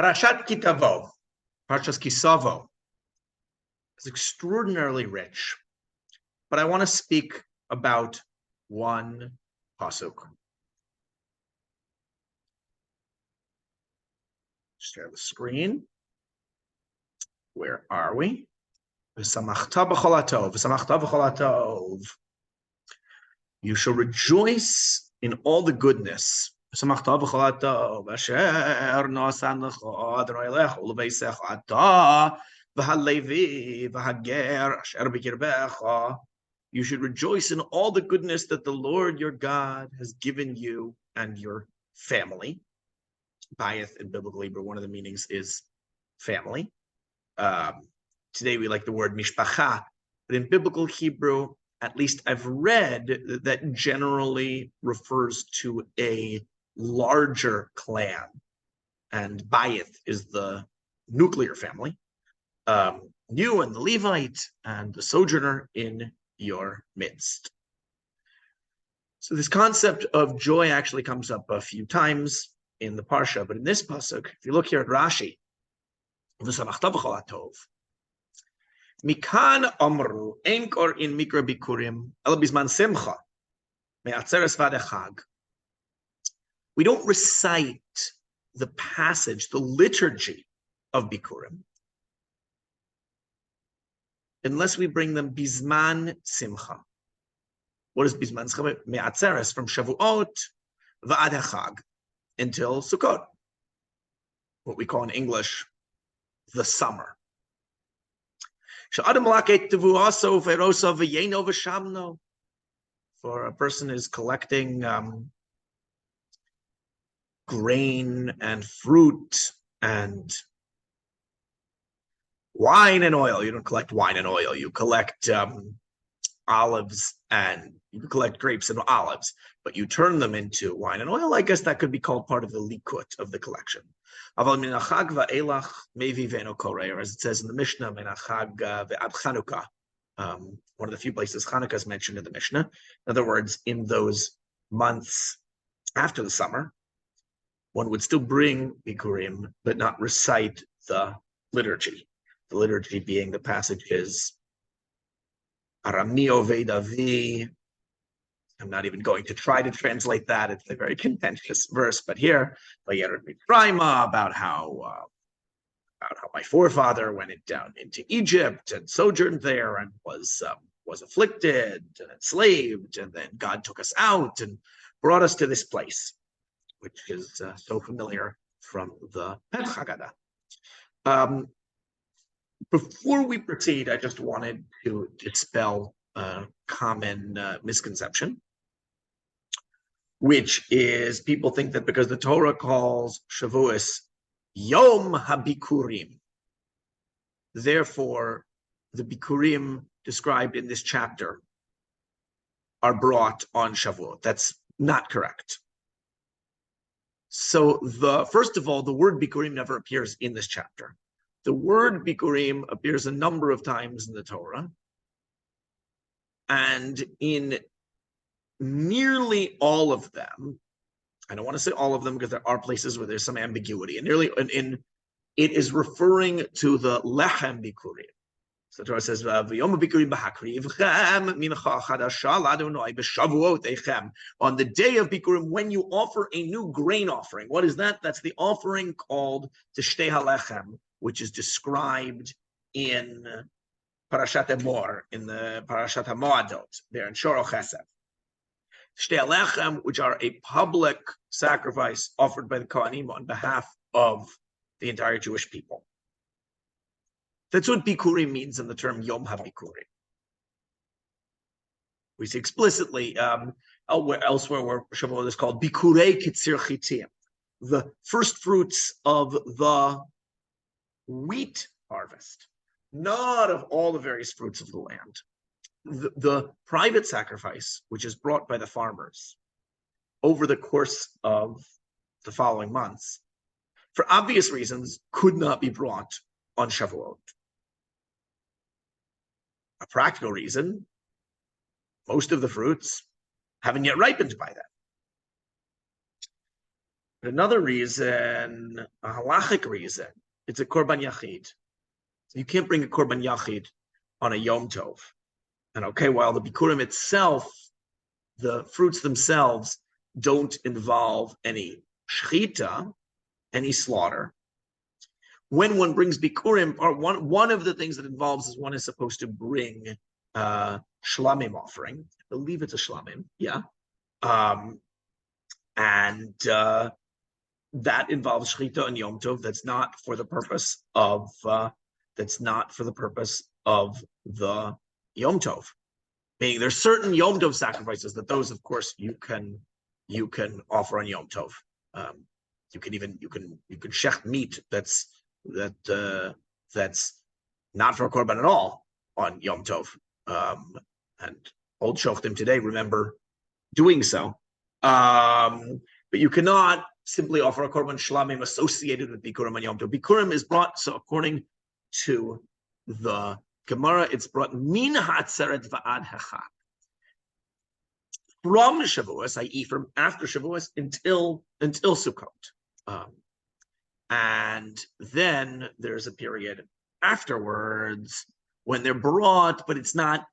Parashat Tavo, Parashat Kisavo, is extraordinarily rich, but I want to speak about one pasuk. Share the screen. Where are we? V'samachta b'chol hatov, v'samachta b'chol hatov. You shall rejoice in all the goodness. V'samachta b'chol hatov, asher nasan lecha Adonai Elohecha u'leveisecha ata v'halevi v'hager asher b'kirbecha. You should rejoice in all the goodness that the Lord your God has given you and your family. Bayith in biblical Hebrew, one of the meanings is family. Today we like the word mishpacha, but in biblical Hebrew, at least I've read that generally refers to a larger clan, and Bayith is the nuclear family. You and the Levite and the sojourner in your midst. So this concept of joy actually comes up a few times in the Parsha, but in this pasuk, if you look here at Rashi, Mikan amru ein in mikra bikurim ela bizman simcha me'atzeres v'adechag. We don't recite the passage, the liturgy of bikurim, unless we bring them bizman simcha. What is bizman simcha? Me'atzeres, from Shavu'ot v'adechag until Sukkot, what we call in English the summer. For a person is collecting grain and fruit and wine and oil. You don't collect wine and oil. You collect olives, and you collect grapes and olives, but you turn them into wine and oil. I guess that could be called part of the likut of the collection. Or as it says in the Mishnah, one of the few places Chanukah is mentioned in the Mishnah. In other words, in those months after the summer, one would still bring bikurim, but not recite the liturgy. The liturgy being the passages Arami Oved Avi. I'm not even going to try to translate that. It's a very contentious verse, but here, about how my forefather went down into Egypt and sojourned there and was afflicted and enslaved, and then God took us out and brought us to this place, which is so familiar from the Pet Haggadah. Before we proceed, I just wanted to dispel a common misconception, which is people think that because the Torah calls Shavuos Yom HaBikurim, therefore the Bikurim described in this chapter are brought on Shavuot. That's not correct. So first of all, the word Bikurim never appears in this chapter. The word Bikurim appears a number of times in the Torah, and in nearly all of them, I don't want to say all of them because there are places where there's some ambiguity, and it is referring to the Lechem Bikurim. So the Torah says, "V'yom Bikurim b'hakriv mincha chadasha l'Adonai b'Shavuot eichem." On the day of Bikurim, when you offer a new grain offering, what is that? That's the offering called Tishtei HaLechem, which is described in Parashat Emor, in the Parashat HaMoadot, there in Shoro Chesed. Tishtei HaLechem, which are a public sacrifice offered by the Kohanim on behalf of the entire Jewish people. That's what Bikurim means in the term Yom HaBikurim. We see explicitly elsewhere where Shavuot is called Bikurei Kitzir Chitim, the first fruits of the wheat harvest, not of all the various fruits of the land. The private sacrifice, which is brought by the farmers over the course of the following months, for obvious reasons, could not be brought on Shavuot. A practical reason, most of the fruits haven't yet ripened by then. Another reason, a halachic reason, it's a korban yachid. You can't bring a korban yachid on a Yom Tov. And okay, while the bikurim itself, the fruits themselves, don't involve any shechita, any slaughter. When one brings bikurim, or one of the things that involves is one is supposed to bring shlamim offering. I believe it's a shlamim, yeah. And that involves shechita and Yom Tov. That's not for the purpose of the Yom Tov. Meaning, there's certain Yom Tov sacrifices that those, of course, you can offer on Yom Tov. You can shecht meat that's not for a korban at all on Yom Tov. And old shochtim today remember doing so. But you cannot simply offer a korban shlamim associated with bikurim on Yom Tov. Bikurim is brought, so according to the Gemara, it's brought min ha'atzeret va'ad hachag. From Shavuos, i.e. from after Shavuos until Sukkot. And then there's a period afterwards when they're brought, but it's not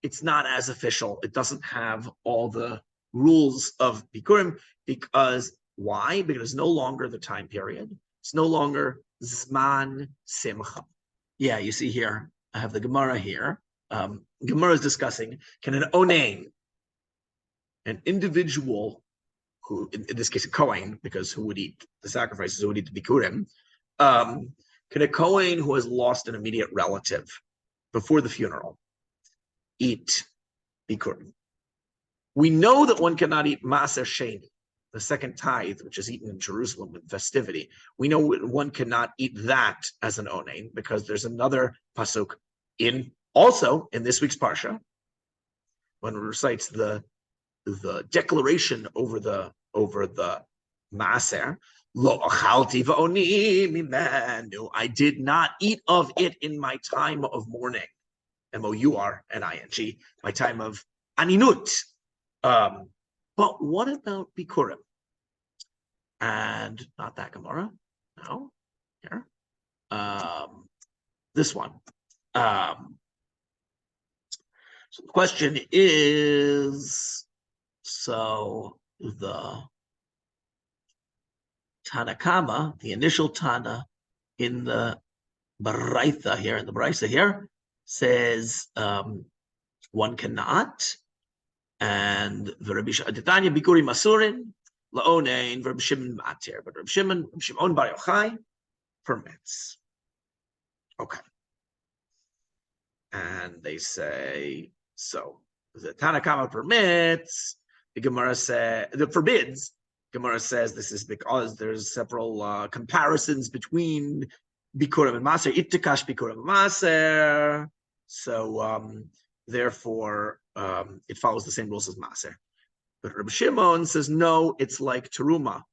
as official. It doesn't have all the rules of Bikurim. Because why? Because it's no longer the time period. It's no longer Zman Simcha. Yeah, you see here, I have the Gemara here. Gemara is discussing, can an onain, an individual who, in this case, a Kohen, because who would eat the sacrifices, who would eat the Bikurim, can a Kohen who has lost an immediate relative before the funeral eat Bikurim? We know that one cannot eat Maser Sheni, the second tithe, which is eaten in Jerusalem with festivity. We know one cannot eat that as an onain because there's another pasuk also in this week's parsha when it recites the declaration over the Maaser. Lo achalti va'oni mimenu. I did not eat of it in my time of mourning. M-O-U-R-N-I-N-G. My time of aninut. But what about bikurim? And not that Gemara. No. Here. This one. So the question is, so the Tanakama, the initial Tana in the Baraitha here, says one cannot. And Rabbi Shimon Bikuri Masurin, Laonein, Rabbi Shimon Matir, but Rabbi Shimon Bar Yochai permits. Okay. And they say, so the Tanakama permits, the Gemara says, the forbids, Gemara says this is because there's several comparisons between Bikurim and Maser, Ittikash Bikurim and Maser. So therefore, it follows the same rules as Maser. But Rabbi Shimon says, no, it's like Teruma,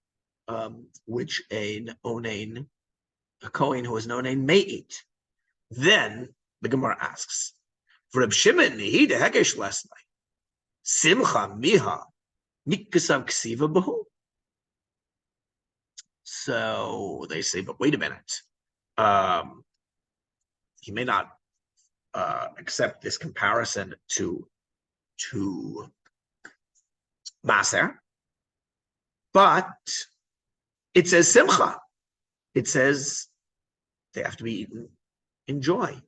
which a Kohen who is an Onain may eat. Then the Gemara asks, Rabbi Shimon, he the hegesh last night. Simcha miha mikasav ksiva bahu. So they say, but wait a minute. He may not accept this comparison to Maser, but it says Simcha. It says they have to be eaten in joy.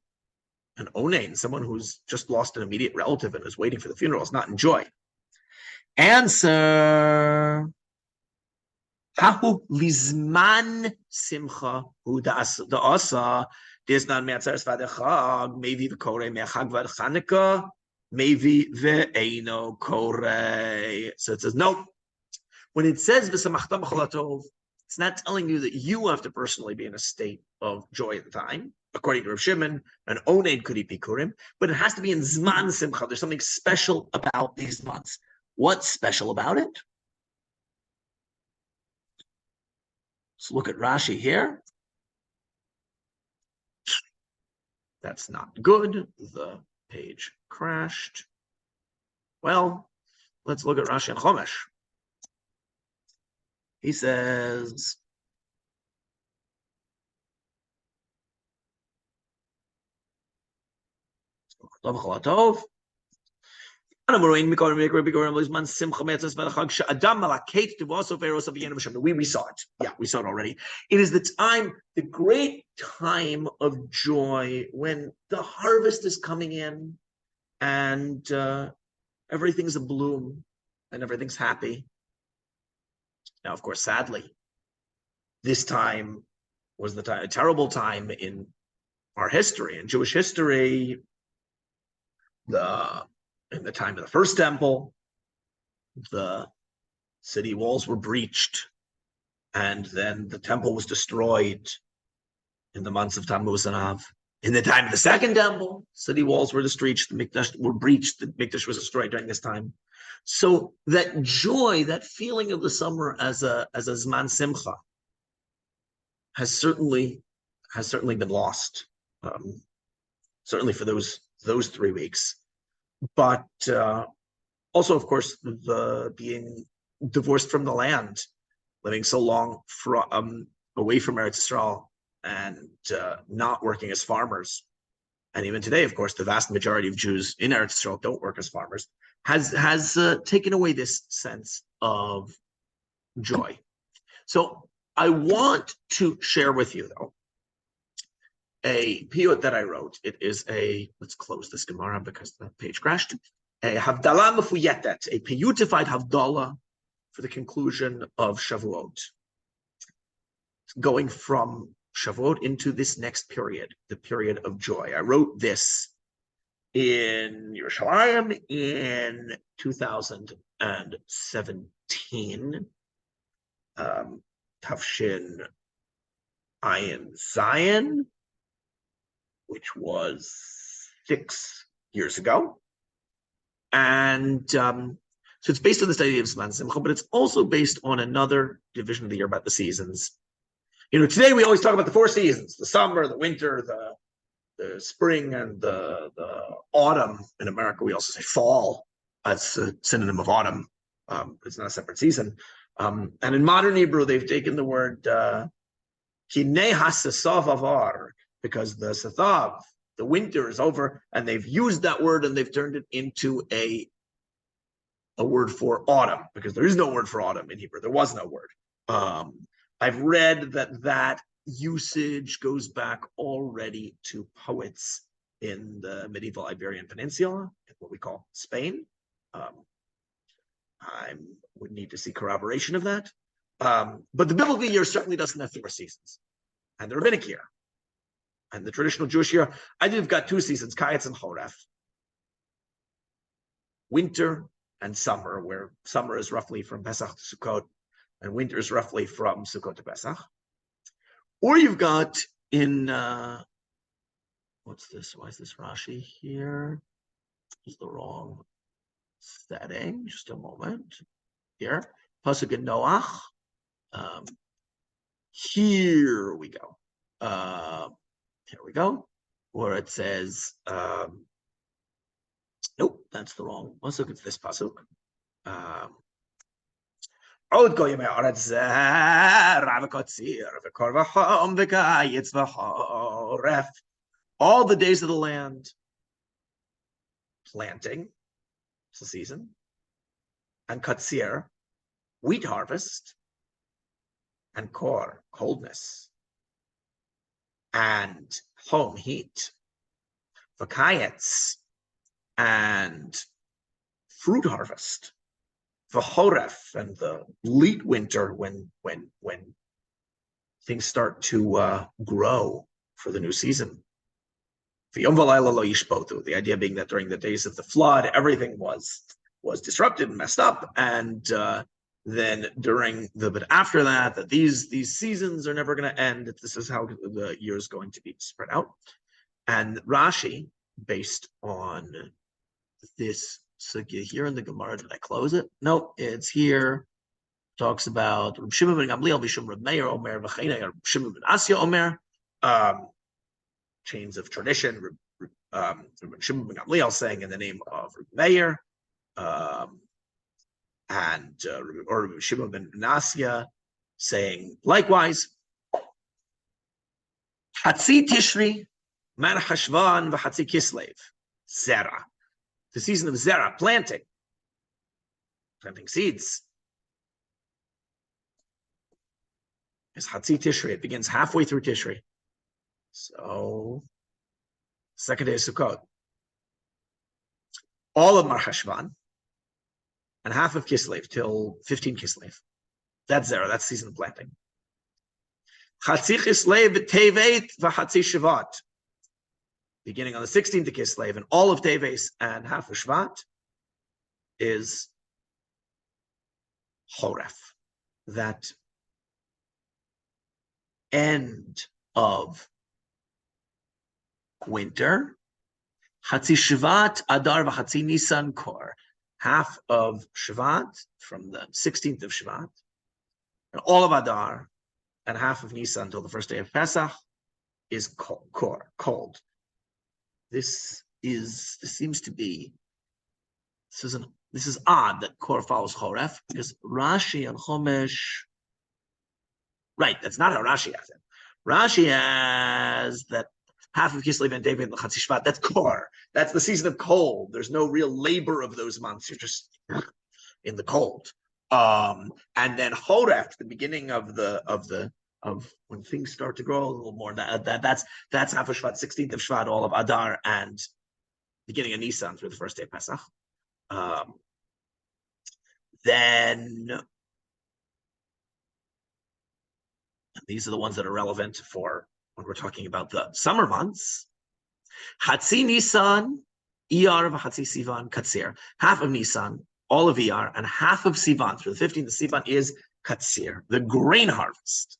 An onain, someone who's just lost an immediate relative and is waiting for the funeral, is not in joy. Answer. Hahu lizman simcha hu da'asa desnan me'atzeres v'adechag maybe v'korei me'achag v'adchanika maybe ve'eino korei. So it says no. When it says v'samachta b'chol hatov, it's not telling you that you have to personally be in a state of joy at the time. According to Rav Shimon, an onain could eat bikurim, but it has to be in zman simcha. There's something special about these months. What's special about it? Let's look at Rashi here. That's not good. The page crashed. Well, let's look at Rashi and Chumash. He says, we saw it. Yeah, we saw it already. It is the time, the great time of joy when the harvest is coming in and everything's a bloom and everything's happy. Now, of course, sadly, this time was a terrible time in our history, in Jewish history. In the time of the first temple, the city walls were breached, and then the temple was destroyed in the months of Tammuz and Av. In the time of the second temple, city walls were destroyed, the Mikdash were breached, the Mikdash was destroyed during this time. So that joy, that feeling of the summer as a Zman Simcha, has certainly been lost. Certainly for those 3 weeks. But also, of course, the being divorced from the land, living so long from away from Eretz Yisrael, and not working as farmers, and even today, of course, the vast majority of Jews in Eretz Yisrael don't work as farmers, has taken away this sense of joy. So I want to share with you, though, a Piyyut that I wrote. It is let's close this Gemara because the page crashed. A Havdala mefuyetet, a Piyyutified Havdala for the conclusion of Shavu'ot. Going from Shavuot into this next period, the period of joy. I wrote this in Yerushalayim in 2017. Tafshin Ayin Zion, which was 6 years ago. And so it's based on this idea of Zman Simcha, but it's also based on another division of the year about the seasons. Today we always talk about the 4 seasons: the summer, the winter, the spring, and the autumn. In America, we also say fall. That's a synonym of autumn. It's not a separate season. And in modern Hebrew, they've taken the word kinei hasasav avar, because the sathav, the winter, is over, and they've used that word and they've turned it into a word for autumn, because there is no word for autumn in Hebrew. There was no word. I've read that usage goes back already to poets in the medieval Iberian Peninsula, what we call Spain. I would need to see corroboration of that. But the biblical year certainly doesn't have 4 seasons. And the rabbinic year and the traditional Jewish year, I think we've got 2 seasons, Kayetz and Choref. Winter and summer, where summer is roughly from Pesach to Sukkot, and winter is roughly from Sukkot to Pesach. Or you've got in, what's this? Why is this Rashi here? Is the wrong setting. Just a moment. Here, Pasuk in Noach. Here we go. Here we go. Where it says, nope, that's the wrong Pasuk. It's this Pasuk. All the days of the land, planting, it's the season, and katsir, wheat harvest, and kor, coldness, and home, heat, vakayetz, and fruit harvest, v'choref, and the late winter when things start to grow for the new season. The idea being that during the days of the flood, everything was disrupted and messed up, and then but after that these seasons are never going to end. This is how the year is going to be spread out. And Rashi, based on this sugya here in the Gemara, did I close it? Nope, it's here. Talks about Reb Shimon ben Gamliel, Bishum Reb Meir Omer, V'cheinei Reb Shimon ben Asya Omer. Chains of tradition. Reb Shimon ben Gamliel saying in the name of Reb Meir, or Reb Shimon ben Asya saying likewise, Hatzi Tishri, Man Hashvan, V'Hatzi Kislev, Zera. The season of Zera, planting seeds, is Hatzi Tishri. It begins halfway through Tishri. So, second day of Sukkot. All of Mar Hashvan and half of Kislev till 15 Kislev. That's Zera. That's season of planting. Chatzi Kislev Tevet v'Hatzi Shavuot. Beginning on the 16th of Kislev and all of Teves and half of Shvat is Choref. That end of winter. Hatzi Shvat Adar v'Hatzi Nisan Kor. Half of Shvat from the 16th of Shvat and all of Adar and half of Nisan until the first day of Pesach is cold. This seems to be this is odd that Kor follows Choref because Rashi and Chomesh. Right, that's not how Rashi has it. Rashi has that half of Kislev and David and Chatzi Shvat. That's Kor. That's the season of cold. There's no real labor of those months. You're just in the cold. And then Choref, the beginning of when things start to grow a little more. That's half of Shvat, 16th of Shvat, all of Adar, and beginning of Nisan through the first day of Pesach. Then these are the ones that are relevant for when we're talking about the summer months. Hatzi Nisan, Iyar v'Hatzi Sivan, Katsir. Half of Nisan, all of Iyar, and half of Sivan through the 15th of Sivan is Katsir, the grain harvest.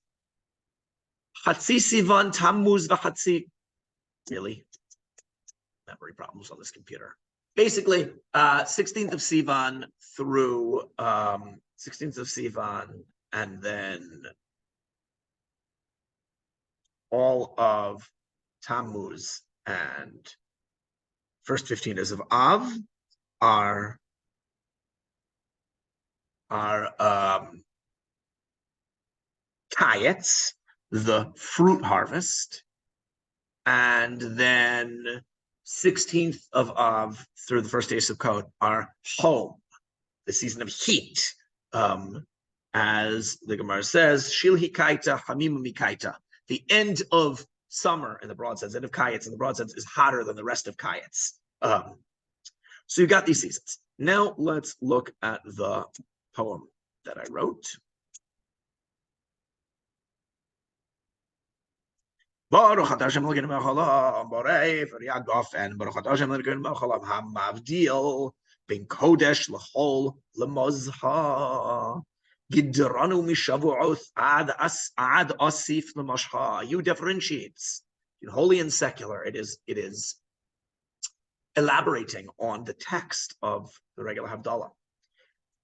Hatzi Sivan, Tammuz v'Hatzi. Really? Memory problems on this computer. Basically, 16th of Sivan through 16th of Sivan, and then all of Tammuz and first 15 days of Av are Kayetz, the fruit harvest, and then 16th of Av through the first days of Sukkot are Hom, the season of heat. As the Gemara says, Shil Hikaita, Hamim Mikaita. The end of summer in the broad sense, end of Kayetz in the broad sense is hotter than the rest of Kayetz. So you got these seasons. Now let's look at the poem that I wrote. Baruch atah Hashem Elokeinu melech haolam, borei v'riagofen, Baruch atah Hashem Elokeinu melech haolam, hamavdil ben kodesh l'chol l'mozha, gidranu mishavu'ot ad asif l'mashha. You differentiates in holy and secular. It is elaborating on the text of the regular Havdala.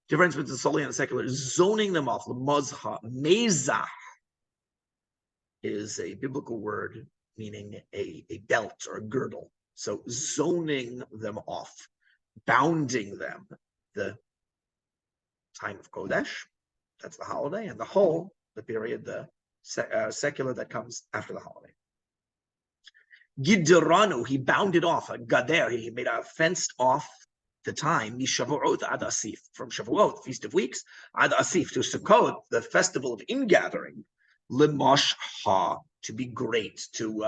Difference between the holy and the secular is zoning them off. L'mozha, mezah, is a biblical word meaning a belt or a girdle. So zoning them off, bounding them. The time of Kodesh, that's the holiday, and the whole, the period, the secular that comes after the holiday. Gidranu, he bounded off, a gader, he made a fenced off the time, Shavu'ot ad Asif, from Shavu'ot, Feast of Weeks, ad Asif, to Sukkot, the festival of ingathering, L'mashha, to be great, to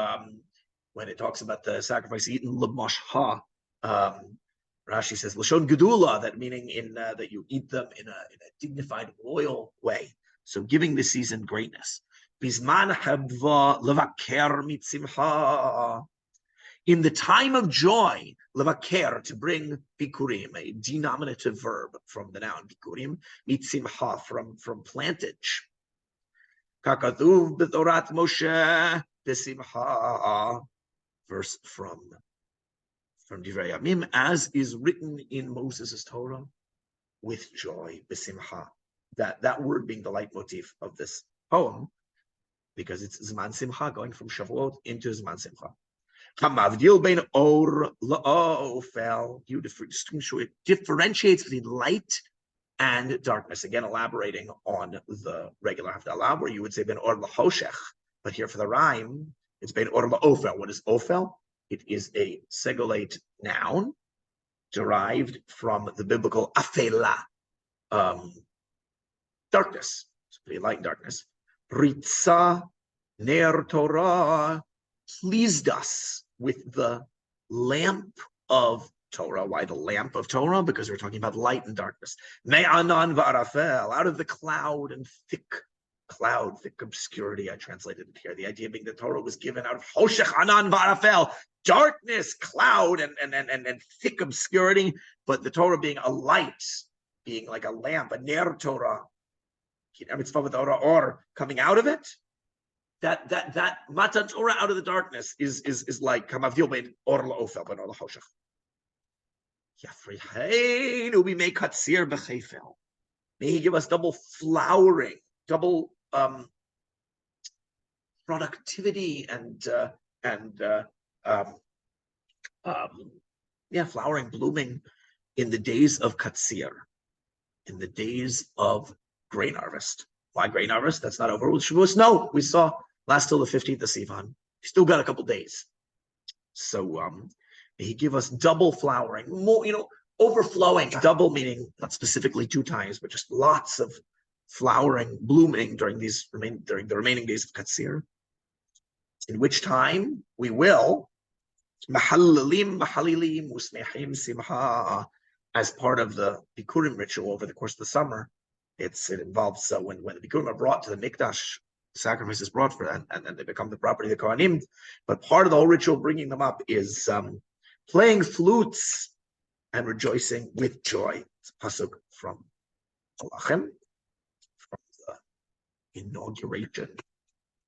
when it talks about the sacrifice eaten, L'mashha, Rashi says L'shon Gedula, that meaning in that you eat them in a dignified, royal way. So giving the season greatness. Bizman habva levaker mitzimcha. In the time of joy, levaker, to bring bikurim, a denominative verb from the noun bikurim, mitzimcha, from plantage. Kakatuv b'torat Moshe b'simcha, verse from Divrei Yamim, as is written in Moses' Torah, with joy, b'simcha. That word being the leitmotif of this poem, because it's Zman Simcha, going from Shavuot into Zman Simcha. Hamavdil bein or la'ofel, you differentiates between light and darkness. Again, elaborating on the regular Havdala, where you would say ben or lahoshech, but here for the rhyme, it's ben or laofel. What is ofel? It is a segolate noun derived from the biblical afela, darkness, pretty light darkness. Ritza ner Torah pleased us with the lamp of Torah. Why the lamp of Torah? Because we're talking about light and darkness. Me'anan va'arafel, out of the cloud and thick cloud, thick obscurity. I translated it here. The idea being the Torah was given out of hoshech anan va'arafel, darkness, cloud, and thick obscurity. But the Torah being a light, being like a lamp, a ner Torah, or coming out of it. That matan Torah out of the darkness is like kamavdil bein or laofel ben or lahoshech. Yafriheinu we make katsir b'chefel. May He give us double flowering, double productivity and flowering, blooming in the days of katsir, in the days of grain harvest. Why grain harvest? That's not over with Shavuot. No, we saw last till the 15th of Sivan. Still got a couple days. So may He give us double flowering, more, overflowing. Double meaning not specifically 2 times, but just lots of flowering, blooming during the remaining days of Katsir. In which time we will mahalilim usmehim simha, as part of the Bikurim ritual over the course of the summer. It involves when the Bikurim are brought to the Mikdash, the sacrifice is brought for that, and then they become the property of the Kohanim. But part of the whole ritual, bringing them up, is playing flutes and rejoicing with joy. It's a pasuk from Malachim, from the inauguration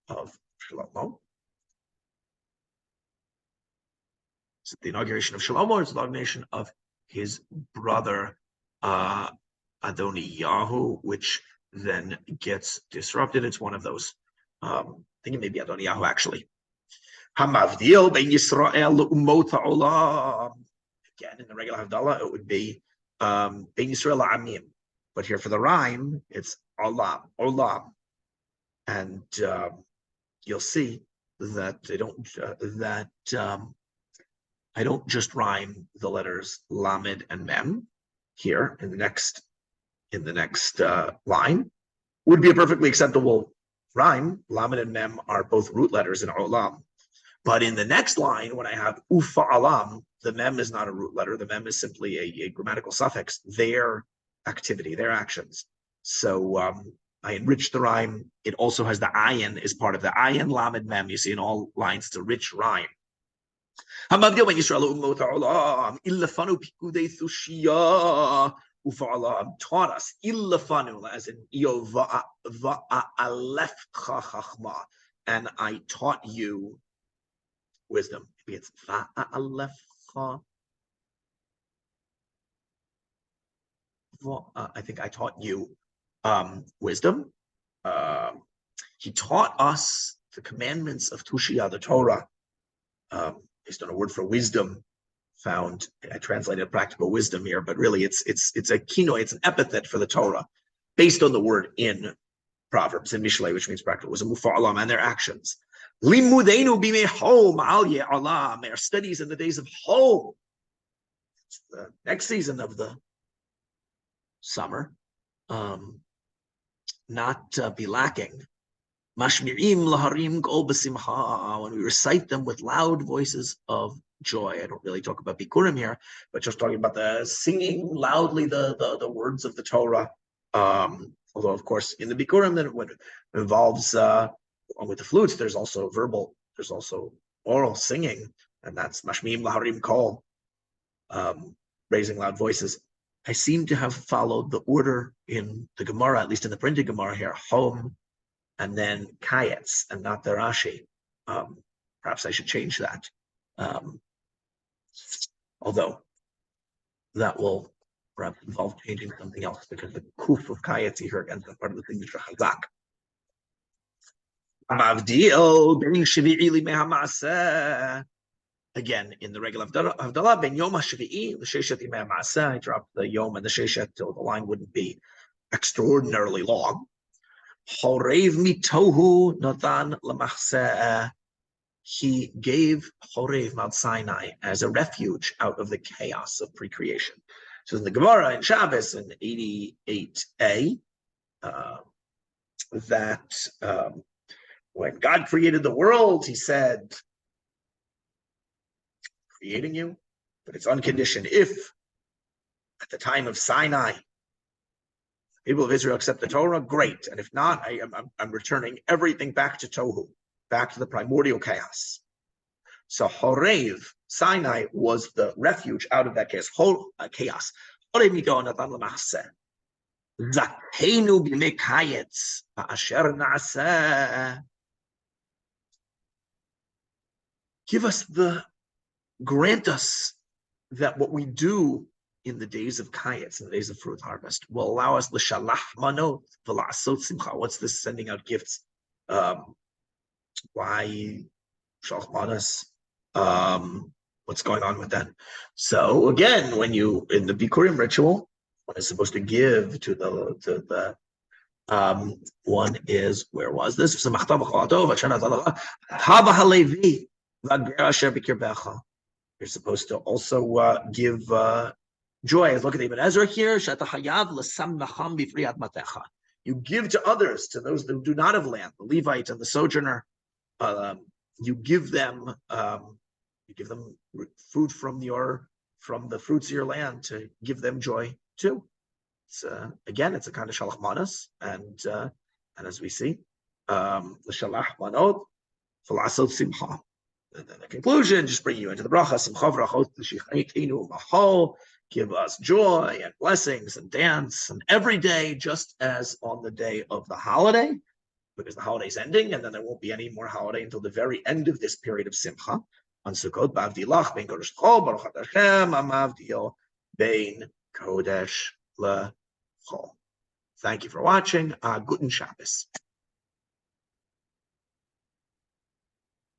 of Shlomo. So the inauguration of Shlomo is the inauguration of his brother Adoniyahu, which then gets disrupted. It's one of those. I think it may be Adoniyahu actually. Hamavdil ben Yisrael umot ha'olam. Again, in the regular Havdala, it would be ben Yisrael amim. But here for the rhyme, it's olam. And you'll see that they don't I don't just rhyme the letters lamed and mem here in the next line. Would be a perfectly acceptable rhyme. Lamed and mem are both root letters in olam. But in the next line, when I have ufa alam, the mem is not a root letter. The mem is simply a grammatical suffix, their activity, their actions. So I enriched the rhyme. It also has the ayin as part of the ayin, lamed, mem. You see in all lines, it's a rich rhyme. Hamavdil ben Yisrael umot ha'olam illafanu pikudei thushiyah ufa'alam taught us illafanu as in yo va'alefcha chachma, and I taught you wisdom. Maybe it's va'alefcha. I think I taught you wisdom. He taught us the commandments of Tushiyah, the Torah, based on a word for wisdom found. I translated practical wisdom here, but really it's a kino, it's an epithet for the Torah, based on the word in Proverbs, in Mishlei, which means practical wisdom, ufa'alam, and their actions. Limudeinu bimei hom al ye'alam, our studies in the days of hom. It's the next season of the summer, not be lacking. Mashmirim laharim kol b'simcha, when we recite them with loud voices of joy. I don't really talk about Bikurim here, but just talking about the singing loudly the words of the Torah. Although, of course, in the Bikurim, that it involves, with the flutes, there's also oral singing, and that's mashmirim laharim kol, raising loud voices. I seem to have followed the order in the Gemara, at least in the printed Gemara here, home, and then kayetz, and not the Rashi. Perhaps I should change that. Although that will perhaps involve changing something else, because the kuf of kayetz here again is part of the signature chazak. Mavdil being shvi'i li me'hama'aseh. again, in the regular Havdala, ben Yom HaShvi'i, l'Sheshet Yimei HaMaaseh, I dropped the Yom and the Sheshet so the line wouldn't be extraordinarily long. Horev mitohu notan l'machseh. He gave Horev, Mount Sinai, as a refuge out of the chaos of pre-creation. So in the Gemara in Shabbos in 88a, that when God created the world, he said, creating you, but it's unconditioned. If at the time of Sinai, people of Israel accept the Torah, great. And if not, I'm returning everything back to Tohu, back to the primordial chaos. So Horev, Sinai, was the refuge out of that chaos. Horev mido natan l'machseh. Zakheinu b'mei kayetz ba'asher na'aseh. Grant us that what we do in the days of Kayetz, in the days of fruit harvest, will allow us l'shalach manot v'la'asot simcha. What's this sending out gifts? Why shalach manos? What's going on with that? So again, when you in the Bikurim ritual, one is supposed to give to the one is, where was this? You're supposed to also give joy. Look at Ibn Ezra here. You give to others, to those that do not have land, the Levite and the sojourner. You give them food from the fruits of your land to give them joy too. It's again, it's a kind of shalach manos, and as we see, the shalach manot v'lasot simcha. And then the conclusion, just bring you into the bracha, simcha v'rachot l'shichaytinu mahol, give us joy and blessings and dance, and every day, just as on the day of the holiday, because the holiday's ending, and then there won't be any more holiday until the very end of this period of simcha. On Sukkot, b'avdilach bein kodesh l'chol, baruch Hashem, amavdil bein kodesh l'chol. Thank you for watching. Guten Shabbos.